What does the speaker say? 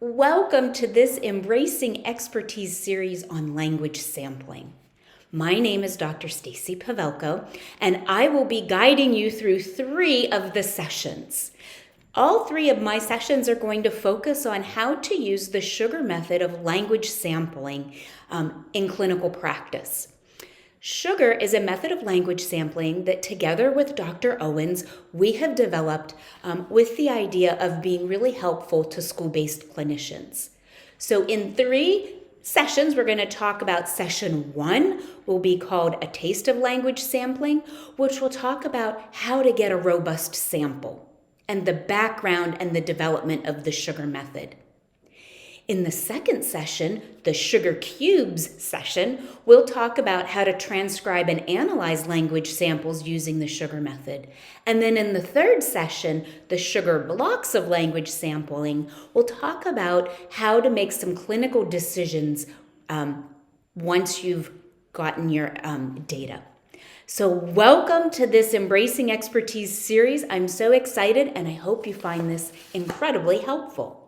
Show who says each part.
Speaker 1: Welcome to this Embracing Expertise series on language sampling. My name is Dr. Stacy Pavelko, and I will be guiding you through 3 of the sessions. All 3 of my sessions are going to focus on how to use the sugar method of language sampling in clinical practice. Sugar is a method of language sampling that together with Dr. Owens, we have developed with the idea of being really helpful to school-based clinicians. So in 3 sessions, we're going to talk about session 1 will be called A Taste of Language Sampling, which will talk about how to get a robust sample and the background and the development of the sugar method. In the second session, the Sugar Cubes session, we'll talk about how to transcribe and analyze language samples using the sugar method. And then in the third session, the Sugar Blocks of language sampling, we'll talk about how to make some clinical decisions once you've gotten your data. So welcome to this Embracing Expertise series. I'm so excited and I hope you find this incredibly helpful.